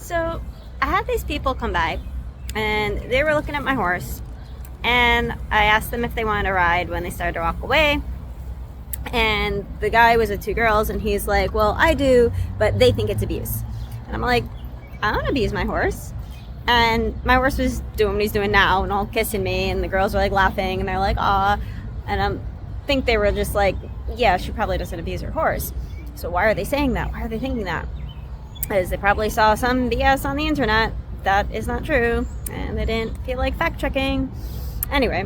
So I had these people come by and they were looking at my horse, and I asked them if they wanted to ride when they started to walk away. And the guy was with two girls and he's like, well, I do, but they think it's abuse. And I'm like, I don't abuse my horse. And my horse was doing what he's doing now and all kissing me, and the girls were like laughing and they're like, aw. And I think they were just like, yeah, she probably doesn't abuse her horse. So why are they saying that? Why are they thinking that? Because they probably saw some BS on the internet that is not true and they didn't feel like fact checking. Anyway,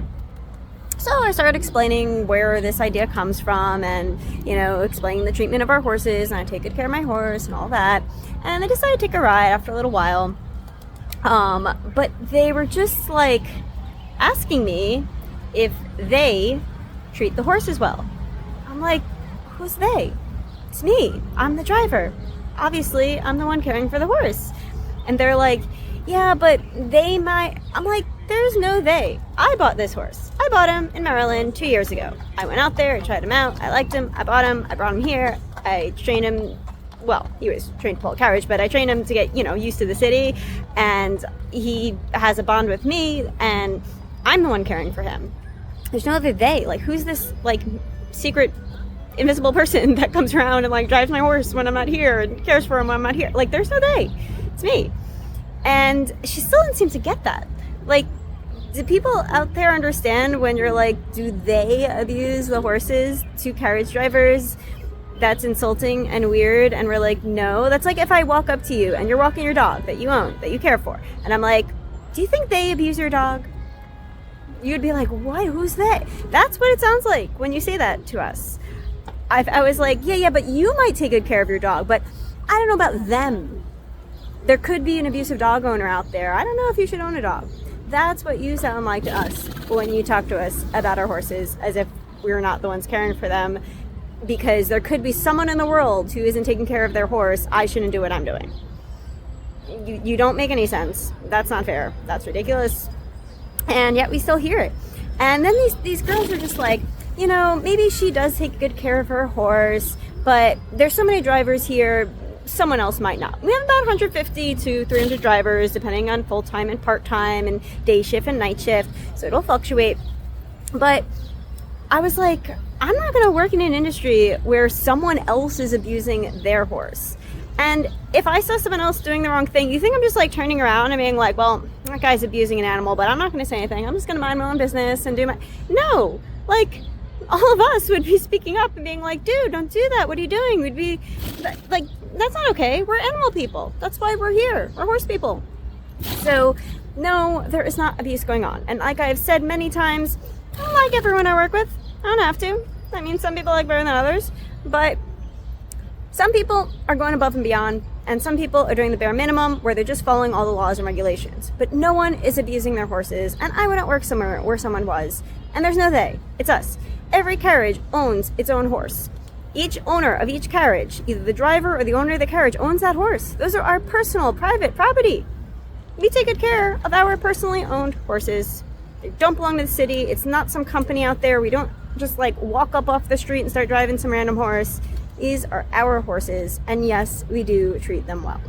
so I started explaining where this idea comes from and, explaining the treatment of our horses, and I take good care of my horse and all that. And they decided to take a ride after a little while. But they were just like asking me if they treat the horses well. I'm like, who's they? It's me. I'm the driver. Obviously, I'm the one caring for the horse. And they're like, yeah, but they might. I'm like, there's no they. I bought this horse. I bought him in Maryland 2 years ago. I went out there, I tried him out, I liked him, I bought him, I brought him here, I trained him. Well, he was trained to pull a carriage, but I trained him to get, used to the city, and he has a bond with me, and I'm the one caring for him. There's no other they. Like, who's this, secret invisible person that comes around and, drives my horse when I'm not here and cares for him when I'm not here? Like, there's no they. It's me. And she still didn't seem to get that. Do people out there understand when you're like, do they abuse the horses to carriage drivers? That's insulting and weird. And we're like, no. That's like if I walk up to you and you're walking your dog that you own, that you care for, and I'm like, do you think they abuse your dog? You'd be like, what? Who's they? That's what it sounds like when you say that to us. I was like, yeah, but you might take good care of your dog, but I don't know about them. There could be an abusive dog owner out there. I don't know if you should own a dog. That's what you sound like to us when you talk to us about our horses, as if we're not the ones caring for them, because there could be someone in the world who isn't taking care of their horse. I shouldn't do what I'm doing. You don't make any sense. That's not fair. That's ridiculous. And yet we still hear it. And then these girls are just like, maybe she does take good care of her horse, but there's so many drivers here, someone else might not. We have about 150 to 300 drivers, depending on full-time and part-time and day shift and night shift, so it'll fluctuate. But I was like, I'm not going to work in an industry where someone else is abusing their horse. And if I saw someone else doing the wrong thing, you think I'm just turning around and being like, well, that guy's abusing an animal, but I'm not going to say anything. I'm just going to mind my own business and do my... No, all of us would be speaking up and being like, dude, don't do that. What are you doing? We'd be like, that's not okay. We're animal people. That's why we're here. We're horse people. So no, there is not abuse going on. And like I've said many times, I don't like everyone I work with. I don't have to. I mean, some people like better than others, but some people are going above and beyond, and some people are doing the bare minimum where they're just following all the laws and regulations. But no one is abusing their horses, and I wouldn't work somewhere where someone was. And there's no they. It's us. Every carriage owns its own horse. Each owner of each carriage, either the driver or the owner of the carriage, owns that horse. Those are our personal, private property. We take good care of our personally owned horses. They don't belong to the city. It's not some company out there. We don't just walk up off the street and start driving some random horse. These are our horses, and yes, we do treat them well.